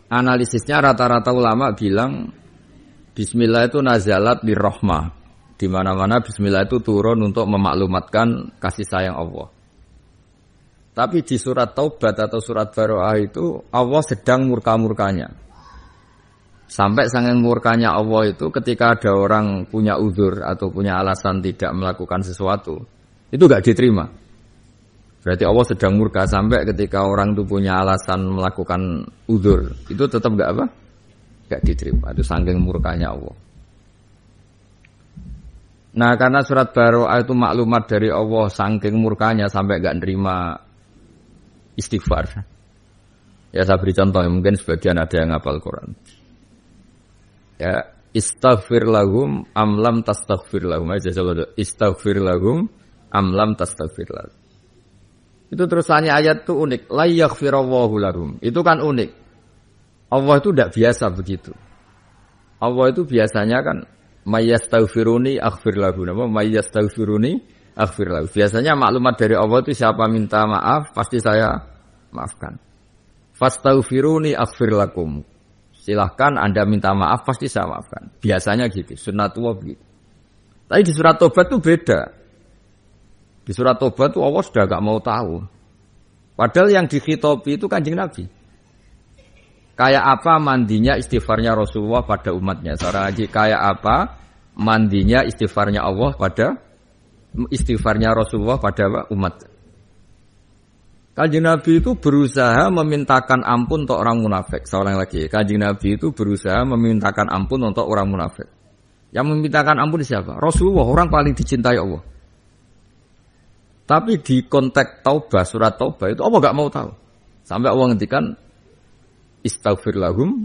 Analisisnya rata-rata ulama bilang bismillah itu nazalat lirrahmah. Di mana-mana bismillah itu turun untuk memaklumatkan kasih sayang Allah. Tapi di surat Taubat atau surat Baro'ah itu Allah sedang murka-murkanya. Sampai sangat murkanya Allah itu ketika ada orang punya uzur atau punya alasan tidak melakukan sesuatu, itu enggak diterima. Berarti Allah sedang murka sampai ketika orang itu punya alasan melakukan uzur, itu tetap enggak apa? Enggak diterima. Itu saking murkanya Allah. Nah, karena surat Baro'ah itu maklumat dari Allah saking murkanya sampai enggak nerima istighfar. Ya saya beri contoh, mungkin sebagian ada yang hafal Quran. Ya, istaghfir lahum am lam tastaghfir lahum. Aja coba istaghfir lahum am lam tastaghfir lahum. Itu terusannya ayat itu unik. La yaghfirallahu lahum. Itu kan unik. Allah itu tidak biasa begitu. Allah itu biasanya kan mayyastaghfiruni aghfir lahu. Nama mayyastaghfiruni aghfir lahu. Biasanya maklumat dari Allah itu siapa minta maaf pasti saya maafkan. Fastaghfiruni aghfir lakum. Silahkan Anda minta maaf pasti saya maafkan. Biasanya gitu, sunnatullah begitu. Tapi di surat Tobat itu beda. Di surat Tobat itu Allah sudah gak mau tahu. Padahal yang dikhitobi itu Kanjeng Nabi. Kayak apa mandinya istighfarnya Rasulullah pada umatnya. Seorang lagi kayak apa mandinya istighfarnya Allah pada istighfarnya Rasulullah pada umat. Kanjeng Nabi itu berusaha memintakan ampun untuk orang munafik. Seorang lagi, Kanjeng Nabi itu berusaha memintakan ampun untuk orang munafik. Yang memintakan ampun siapa? Rasulullah, orang paling dicintai Allah. Tapi di konteks Taubah, surat Taubah itu Allah gak mau tahu. Sampai Allah ngendikan istaghfir lahum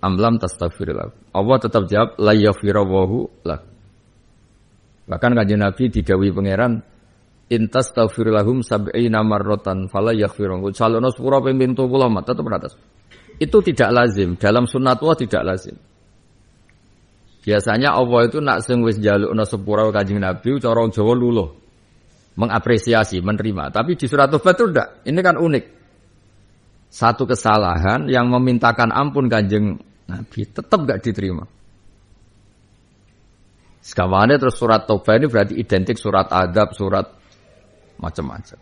am lam tastaghfir lahum. Allah tetap jawab la yaghfirallahu lah. Bahkan Kanjeng Nabi didhawuhi pangeran intas taghfir lahum sab'ina marratan fala yaghfirun. Salono sepura ping 70 tetap atas. Itu tidak lazim, dalam sunnatullah tidak lazim. Biasanya Allah itu nak sing wis njalukna sepura Kanjeng Nabi cara Jawa luluh. Mengapresiasi, menerima. Tapi di surat Tobat itu enggak. Ini kan unik. Satu kesalahan yang memintakan ampun Kanjeng Nabi tetap enggak diterima. Sekawannya terus surat Taubah ini berarti identik surat adab, surat macam-macam.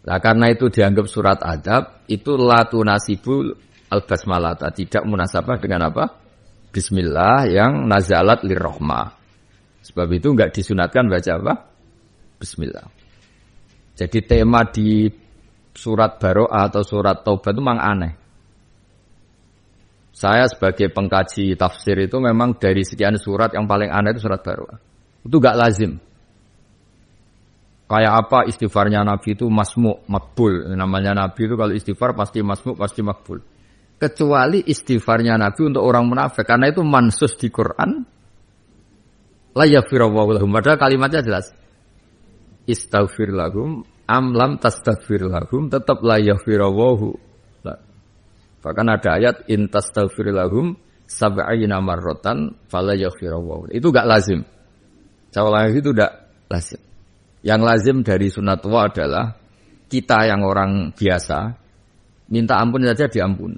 Nah karena itu dianggap surat adab, itu latu nasibul al-basmalata. Tidak munasabah dengan apa? Bismillah yang nazalat lirrahmah. Sebab itu enggak disunatkan baca apa? Bismillah. Jadi tema di surat Baro'ah atau surat Taubah itu memang aneh. Saya sebagai pengkaji tafsir itu memang dari sekian surat yang paling aneh itu surat Baro'ah. Itu enggak lazim. Kayak apa istighfarnya Nabi itu masmu' makbul. Namanya Nabi itu kalau istighfar pasti masmu' pasti makbul. Kecuali istighfarnya Nabi untuk orang munafik. Karena itu mansus di Quran. La yaghfirallahu lahum. Padahal kalimatnya jelas. istaghfir lahum am lam tastaghfir lahum tetap la yaghfirullahu. Bahkan ada ayat in tastaghfir lahum sab'ina marratan fala yaghfirullahu. Itu enggak lazim. Saya itu enggak lazim. Yang lazim dari sunatullah adalah kita yang orang biasa minta ampun saja diampun.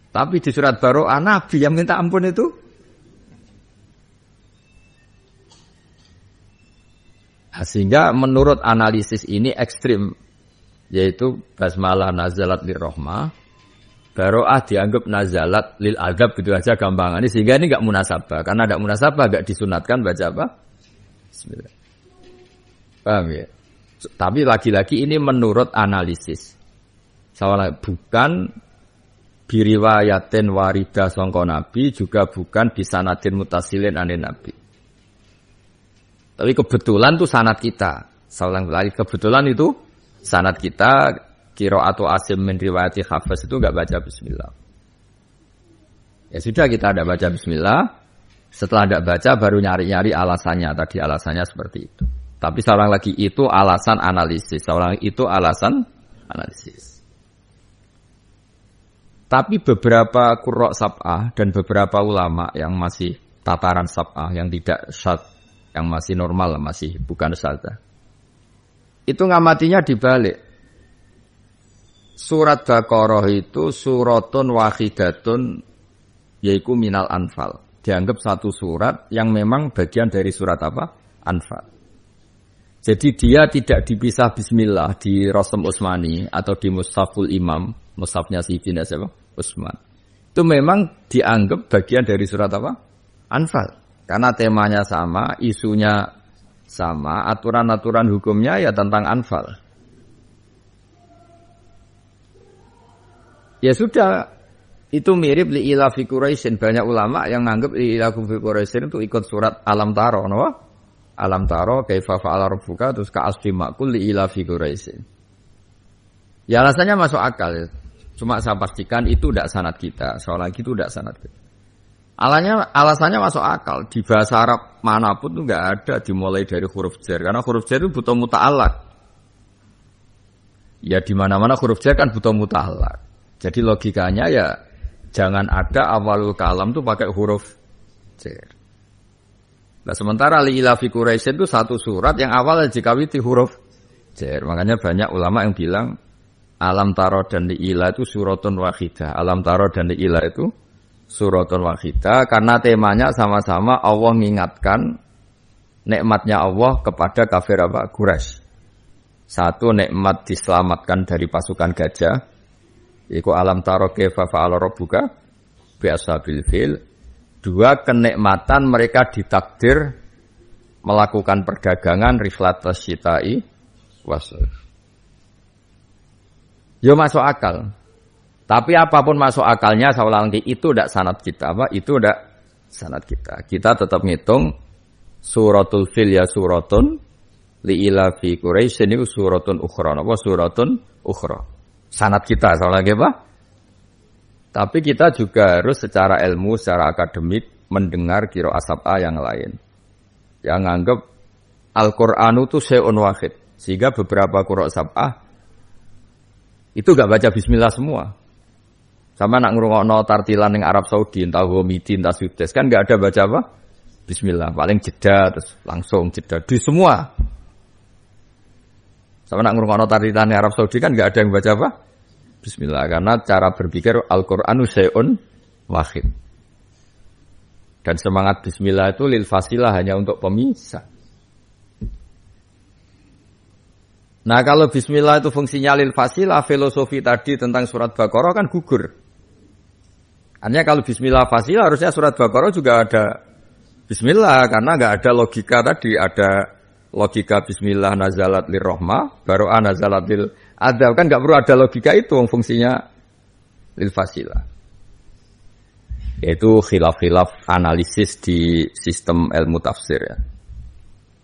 Tapi di surat Baroah Nabi yang minta ampun itu sehingga menurut analisis ini ekstrim, yaitu basmalah nazalat lirrahmah, Baroah dianggap nazalat lil adab, gitu aja gampangan. Sehingga ini enggak munasabah, karena enggak munasabah enggak disunatkan baca apa? Bismillah. Paham ya? Tapi lagi-lagi ini menurut analisis. Soalnya bukan biriwayatin warida sangka Nabi, juga bukan bisanadin mutasilin anin Nabi. Tapi kebetulan itu sanad kita. Soalnya kebetulan itu sanad kita. Qiraatu Asim min riwayati Hafiz itu enggak baca bismillah. Ya sudah, kita ada baca bismillah. Setelah enggak baca baru nyari-nyari alasannya. Tadi alasannya seperti itu. Tapi seorang lagi itu alasan analisis. Seorang itu alasan analisis. Tapi beberapa qurra sab'ah dan beberapa ulama yang masih tataran sab'ah, yang tidak syad, yang masih normal, masih bukan syadzah, itu ngamatinya dibalik. Surat Baqarah itu suratun wahidatun, yaitu minal anfal. Dianggap satu surat yang memang bagian dari surat apa? Anfal. Jadi dia tidak dipisah bismillah di Rasm Utsmani atau di Mushaful Imam, mushafnya Sayyidina siapa? Utsman. Itu memang dianggap bagian dari surat apa? Anfal. Karena temanya sama, isunya sama, aturan-aturan hukumnya ya tentang Anfal. Ya sudah, itu mirip li'ila fi Quraisyin. Banyak ulama yang menganggap li'ila fi Quraisyin itu ikut surat Alam Taro, no? Alam Taro, kaifa fa'ala rabbuka, terus ka'asfi ma'kul li'ila fi Quraisyin. Ya alasannya masuk akal. Ya. Cuma saya pastikan itu tidak sanad kita. Soal lagi itu tidak sanad kita. Alasannya masuk akal. Di bahasa Arab manapun itu enggak ada dimulai dari huruf jar. Karena huruf jar itu butuh muta'allaq. Ya di mana-mana huruf jar kan butuh muta'allaq. Jadi logikanya ya jangan ada awalul kalam tuh pakai huruf jar. Nah sementara li'ila fi Quraisyin itu satu surat yang awalnya dikawiti huruf jar. Makanya banyak ulama yang bilang Alam Taro dan li'ila itu suratun wahidah. Alam Taro dan li'ila itu suratun wahidah karena temanya sama-sama Allah mengingatkan nikmatnya Allah kepada kafir apa? Quraisy. Satu, nikmat diselamatkan dari pasukan gajah. Iku alam taro kaifa fa'ala rabbuka bi ashabil fil. Dua, kenikmatan mereka ditakdir melakukan perdagangan riflatas syita'i wasal. Yo masuk akal. Tapi apapun masuk akalnya saya ulang lagi itu tidak sanad kita apa? Itu tidak sanad kita. Kita tetap ngitung suratul fil ya suratun li'ila fi Quraisyin itu suratun ukhra. Apa suratun ukhra? Sanad kita soal lagi apa? Tapi kita juga harus secara ilmu, secara akademik mendengar qiraat sab'ah yang lain. Yang anggap Al-Qur'anu itu syai'un wahid. Sehingga beberapa qiraat sab'ah itu enggak baca bismillah semua. Sama nak ngrungokno tartilan ning Arab Saudi, entah Homidi, entah Sudes, kan enggak ada baca apa? Bismillah, paling jeda terus langsung jeda di semua. Sama nak ngrungokno tartilan ning Arab Saudi kan enggak ada yang baca apa? Bismillah, karena cara berpikir Al-Qur'anu syai'un wahid. Dan semangat bismillah itu lil fasilah, hanya untuk pemisah. Nah, kalau bismillah itu fungsinya lil fasilah, filosofi tadi tentang surat Baqarah kan gugur. Artinya kalau bismillah fasilah harusnya surat Baqarah juga ada bismillah, karena enggak ada logika tadi, ada logika bismillah nazalat lirrahmah, baro'ah nazalat lil adab, kan enggak perlu ada logika itu, fungsinya lil fasilah. Yaitu khilaf-khilaf analisis di sistem ilmu tafsir ya.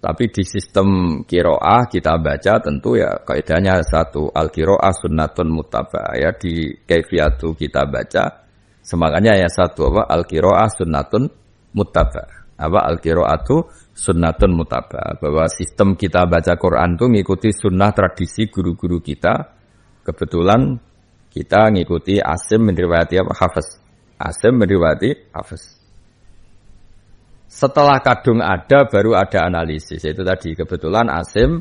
Tapi di sistem qiraah kita baca tentu ya kaidahnya satu, al-qiraah sunnatun muttaba'ah ya, di kaifiyatu kita baca semangatnya ya satu apa, al-qiraah sunnatun muttaba'ah. Apa al-qiraatu sunnatun mutaba'ah, bahwa sistem kita baca Quran itu mengikuti sunnah tradisi guru-guru kita. Kebetulan kita ngikuti Asim meriwayati apa Hafiz. Asim meriwayati Hafiz. Setelah kadung ada baru ada analisis. Itu tadi kebetulan Asim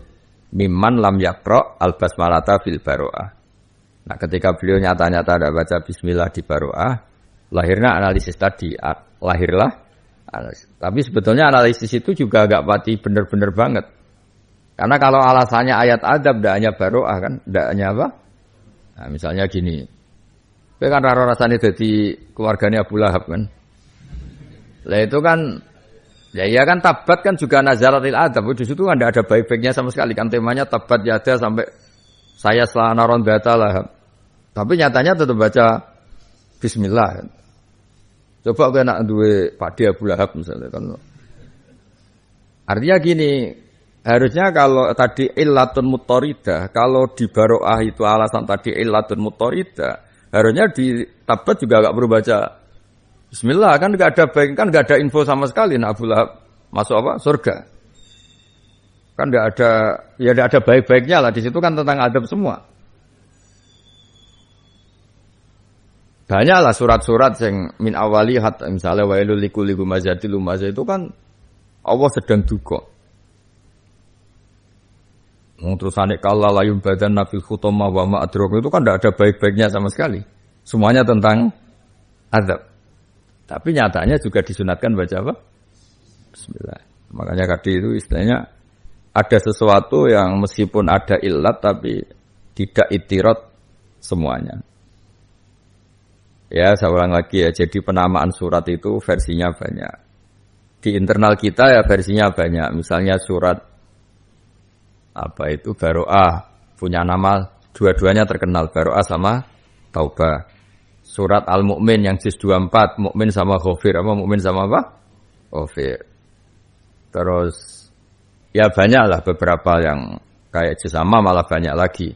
mimman lam yaqra al-basmalata fil baro'ah. Nah, ketika beliau nyata-nyata ada baca bismillah di baro'ah, lahirnya analisis tadi. Lahirlah analisis. Tapi sebetulnya analisis itu juga agak pati benar-benar banget. Karena kalau alasannya ayat adab, tidak hanya baro'ah kan, tidak hanya apa? Nah, misalnya gini, itu kan rasanya jadi keluarganya Abu Lahab kan. Lah itu kan, ya kan tabat kan juga nazaratil adab. Di situ kan tidak ada baik-baiknya sama sekali kan, temanya tabat yada sampai saya selana rondata Lahab. Tapi nyatanya tetap baca Bismillah. Kan. Coba aku nak duwe padi Abu Lahab misalnya kan. Artinya gini. Harusnya kalau tadi illatun muttoridah, kalau di baro'ah itu alasan tadi illatun muttoridah, harusnya di tabat juga agak perlu baca Bismillah, kan enggak ada baik, kan enggak ada info sama sekali nah Abu Lahab masuk apa? Surga. Kan enggak ada, ya enggak ada baik-baiknya lah, di situ kan tentang adab semua. Banyaklah surat-surat yang min awali hatta misalnya wailul likulli humazatil lumazah itu kan Allah sedang duka. Terus anik kalla layum badan nafil khutama wa ma'adrok itu kan tidak ada baik-baiknya sama sekali. Semuanya tentang azab. Tapi nyatanya juga disunatkan baca apa? Bismillah. Makanya tadi itu istilahnya ada sesuatu yang meskipun ada illat tapi tidak itirat semuanya. Ya, saya ulang lagi ya. Jadi penamaan surat itu versinya banyak. Di internal kita ya versinya banyak. Misalnya surat apa itu Baro'ah punya nama dua-duanya terkenal Baro'ah sama Taubah. Surat Al-Mu'min yang juz 24 Mu'min sama Ghafir apa Mu'min sama apa? Ghafir. Terus ya banyaklah beberapa yang kayak juz Amma malah banyak lagi.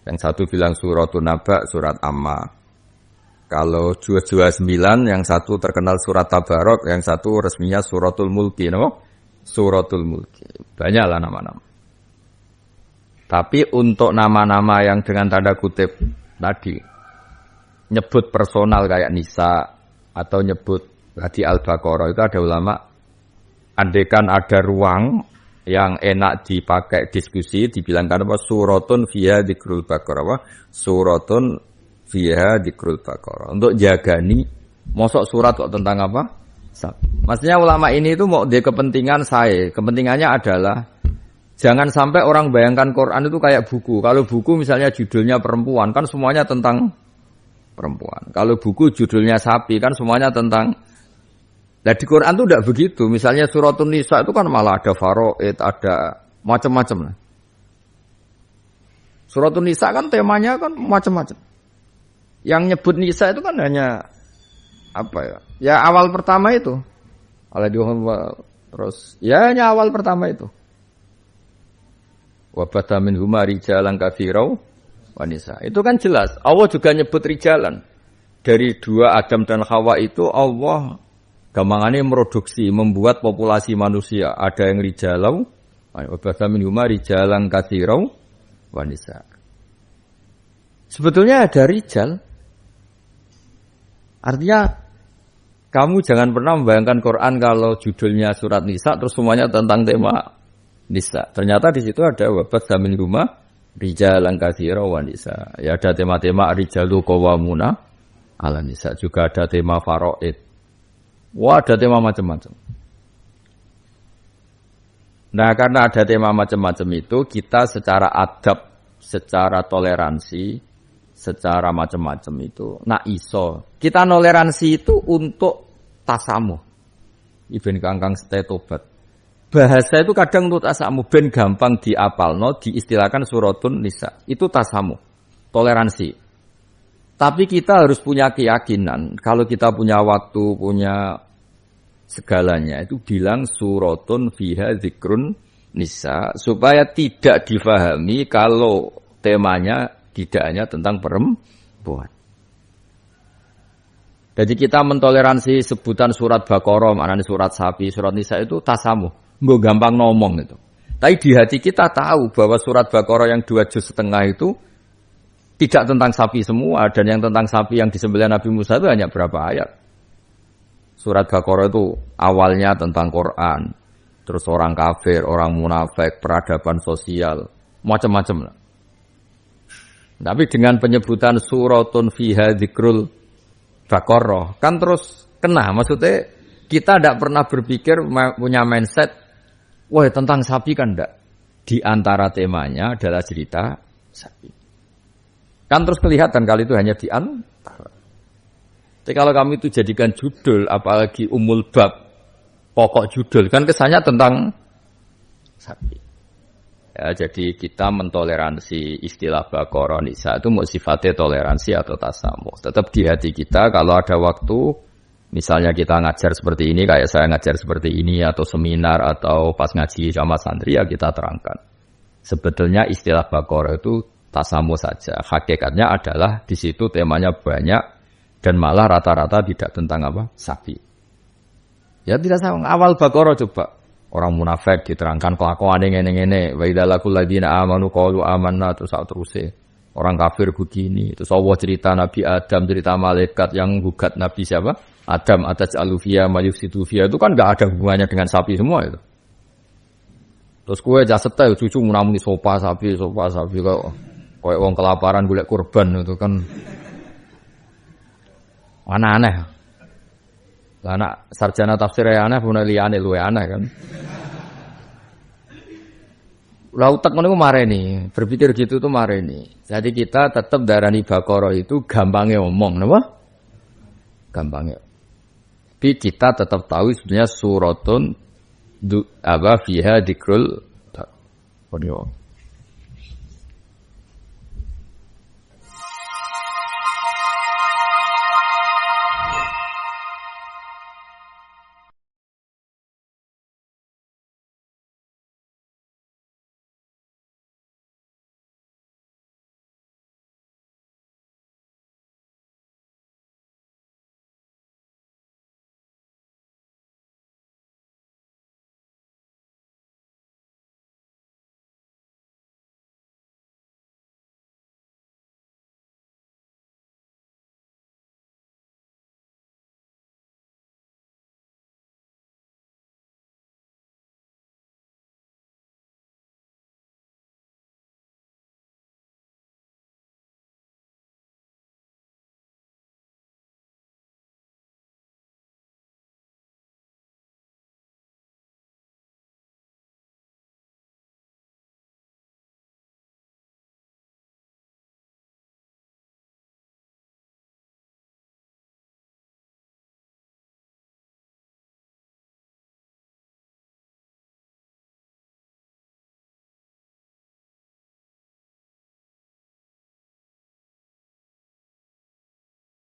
Yang satu bilang suratun Naba, surat Amma. Kalau juz 29 yang satu terkenal surat Tabarok, yang satu resminya suratul Mulki, no? Suratul Mulki. Banyaklah nama-nama. Tapi untuk nama-nama yang dengan tanda kutip tadi nyebut personal kayak Nisa atau nyebut tadi Al-Baqarah itu ada ulama andaikan ada ruang yang enak dipakai diskusi dibilangkan apa suratun fiha dzikrul Baqarah apa suratun fiha dzikrul Baqarah untuk jagani mosok surat kok tentang apa? Maksudnya ulama ini itu mau dia kepentingan saya, kepentingannya adalah jangan sampai orang bayangkan Quran itu kayak buku. Kalau buku misalnya judulnya perempuan, kan semuanya tentang perempuan. Kalau buku judulnya sapi, kan semuanya tentang... Nah di Quran itu tidak begitu. Misalnya suratun Nisa itu kan malah ada faraid, ada macam-macam. Suratun Nisa kan temanya kan macam-macam. Yang nyebut Nisa itu kan hanya... apa ya? Ya awal pertama itu. Terus, ya hanya awal pertama itu. Wabata min huma rijalan katsirau wanisa. Itu kan jelas. Allah juga nyebut rijalan. Dari dua Adam dan Hawa itu Allah gampangannya produksi, membuat populasi manusia. Ada yang rijalau, wabata min huma rijalan katsirau wanisa. Sebetulnya ada rijal. Artinya kamu jangan pernah membayangkan Quran kalau judulnya surat Nisa terus semuanya tentang tema Nisa. Ternyata di situ ada wabat zamin rumah rijalan katsira wa nisa. Ya ada tema-tema rijalu qawwamuna 'ala nisa, juga ada tema faraid. Wah, ada tema macam-macam. Nah, karena ada tema macam-macam itu, kita secara adab, secara toleransi, secara macam-macam itu nak iso. Kita toleransi itu untuk tasamuh. Iben kangkang tobat. Bahasa itu kadang untuk tasamu ben gampang diapalno, diistilahkan suratun Nisa. Itu tasamu, toleransi. Tapi kita harus punya keyakinan kalau kita punya waktu, punya segalanya itu bilang suratun fiha dzikrun Nisa supaya tidak difahami kalau temanya tidak hanya tentang perempuan. Jadi kita mentoleransi sebutan surat Baqarah, maknanya surat sapi, surat Nisa itu tasamuh. Nggak gampang ngomong itu. Tapi di hati kita tahu bahwa surat Baqarah yang 2 juz setengah itu tidak tentang sapi semua, dan yang tentang sapi yang disembelih Nabi Musa itu hanya berapa ayat. Surat Baqarah itu awalnya tentang Quran, terus orang kafir, orang munafik, peradaban sosial, macam-macam lah. Tapi dengan penyebutan suratun fiha dzikrul Baqarah, kan terus kena. Maksudnya kita tidak pernah berpikir punya mindset, wah tentang sapi kan tidak. Di antara temanya adalah cerita sapi. Kan terus kelihatan kali itu hanya di antara. Tapi kalau kami itu jadikan judul, apalagi umul bab, pokok judul, kan kesannya tentang sapi. Ya, jadi kita mentoleransi istilah Baqarah Nisa itu mau sifatnya toleransi atau tasamuh. Tetap di hati kita kalau ada waktu, misalnya kita ngajar seperti ini, kayak saya ngajar seperti ini, atau seminar, atau pas ngaji sama santri, ya kita terangkan. Sebetulnya istilah Baqarah itu tasamuh saja. Hakikatnya adalah di situ temanya banyak dan malah rata-rata tidak tentang apa? Sapi. Ya tidak sama. Awal Baqarah coba. Orang munafik diterangkan kelakuan ngene-ngene, wa idzalakul ladina amanu qalu amanna terus terusé. Orang kafir begini, terus Allah cerita Nabi Adam, cerita malaikat yang gugat Nabi siapa? Adam atas alufia mayusitu fia, itu kan enggak ada hubungannya dengan sapi semua itu. Terus kowe jasete cucu munamuni sopa sapi kok koyo wong kelaparan golek kurban itu kan aneh-aneh. Lah anak sarjana tafsir aneh pun liyane luwe aneh kan. Lah utek ngono mareni, berpikir gitu tuh mareni. Jadi kita tetap darani Baqarah itu gampangnya omong, napa? Gampangnya. Tapi kita tetap tahu sebenarnya suratun fiha dzikrul